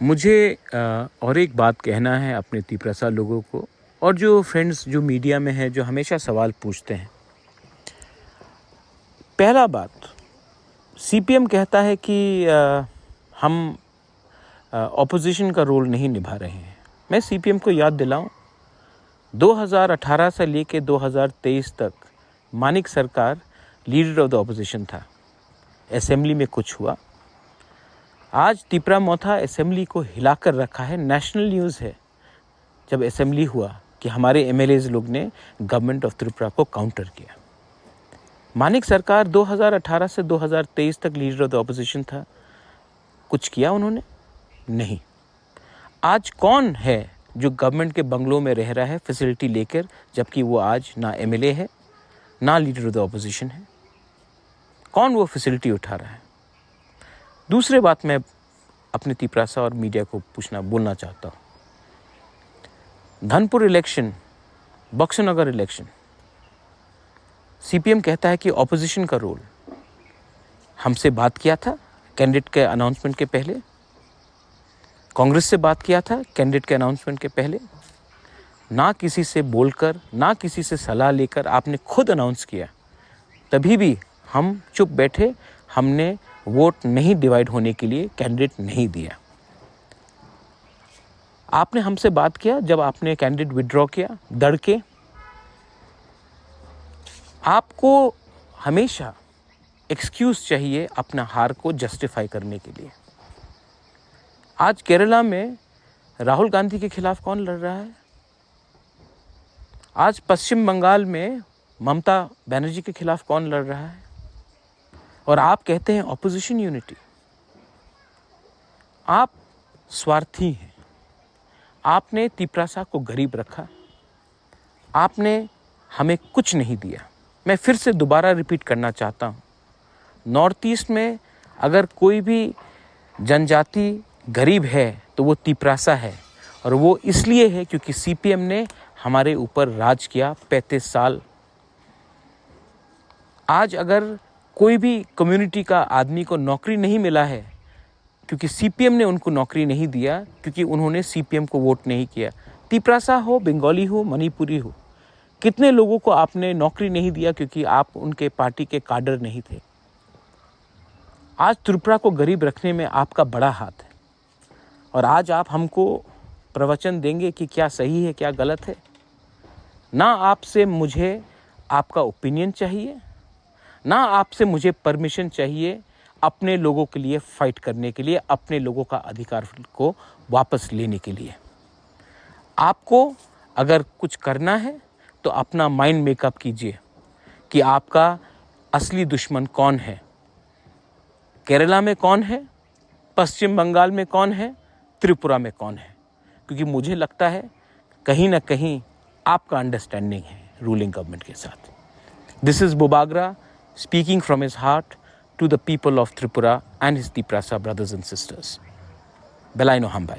मुझे और एक बात कहना है अपने तिपरासा लोगों को और जो फ्रेंड्स जो मीडिया में हैं जो हमेशा सवाल पूछते हैं। पहला बात, सीपीएम कहता है कि हम ऑपोजिशन का रोल नहीं निभा रहे हैं। मैं सीपीएम को याद दिलाऊं, 2018 से लेके 2023 तक मानिक सरकार लीडर ऑफ द ऑपोजिशन था। असेंबली में कुछ हुआ, आज तिपरा मोथा असेंबली को हिलाकर रखा है। नेशनल न्यूज़ है जब असेंबली हुआ कि हमारे एमएलएज लोग ने गवर्नमेंट ऑफ त्रिपुरा को काउंटर किया। मानिक सरकार 2018 से 2023 तक लीडर ऑफ द ऑपोजिशन था, कुछ किया उन्होंने? नहीं। आज कौन है जो गवर्नमेंट के बंगलों में रह रहा है फैसिलिटी लेकर, जबकि वो आज ना एमएलए है ना लीडर ऑफ द ऑपोजिशन है? कौन वो फैसिलिटी उठा रहा है? दूसरी बात मैं अपने तिपरासा और मीडिया को बोलना चाहता हूँ। धनपुर इलेक्शन, बक्सनगर इलेक्शन, सीपीएम कहता है कि ऑपोजिशन का रोल। हमसे बात किया था कैंडिडेट के अनाउंसमेंट के पहले, कांग्रेस से बात किया था कैंडिडेट के अनाउंसमेंट के पहले। ना किसी से बोलकर, ना किसी से सलाह लेकर आपने खुद अनाउंस किया, तभी भी हम चुप बैठे। हमने वोट नहीं डिवाइड होने के लिए कैंडिडेट नहीं दिया। आपने हमसे बात किया जब आपने कैंडिडेट विड्रॉ किया दड़ के। आपको हमेशा एक्सक्यूज चाहिए अपना हार को जस्टिफाई करने के लिए। आज केरला में राहुल गांधी के खिलाफ कौन लड़ रहा है? आज पश्चिम बंगाल में ममता बनर्जी के खिलाफ कौन लड़ रहा है? और आप कहते हैं ऑपोजिशन यूनिटी। आप स्वार्थी हैं। आपने तिपरासा को गरीब रखा, आपने हमें कुछ नहीं दिया। मैं फिर से दोबारा रिपीट करना चाहता हूँ, नॉर्थ ईस्ट में अगर कोई भी जनजाति गरीब है तो वो तिपरासा है, और वो इसलिए है क्योंकि सीपीएम ने हमारे ऊपर राज किया 35 साल। आज अगर कोई भी कम्युनिटी का आदमी को नौकरी नहीं मिला है क्योंकि सीपीएम ने उनको नौकरी नहीं दिया, क्योंकि उन्होंने सीपीएम को वोट नहीं किया। तिपरासा हो, बंगाली हो, मणिपुरी हो, कितने लोगों को आपने नौकरी नहीं दिया क्योंकि आप उनके पार्टी के काडर नहीं थे। आज त्रिपुरा को गरीब रखने में आपका बड़ा हाथ है, और आज आप हमको प्रवचन देंगे कि क्या सही है क्या गलत है। ना आपसे मुझे आपका ओपिनियन चाहिए, ना आपसे मुझे परमिशन चाहिए अपने लोगों के लिए फाइट करने के लिए, अपने लोगों का अधिकार को वापस लेने के लिए। आपको अगर कुछ करना है तो अपना माइंड मेकअप कीजिए कि आपका असली दुश्मन कौन है। केरला में कौन है, पश्चिम बंगाल में कौन है, त्रिपुरा में कौन है? क्योंकि मुझे लगता है कहीं ना कहीं आपका अंडरस्टैंडिंग है रूलिंग गवर्नमेंट के साथ। This is Bubagra speaking from his heart to the people of Tripura and his Tiprasa brothers and sisters. Belaino Hambai.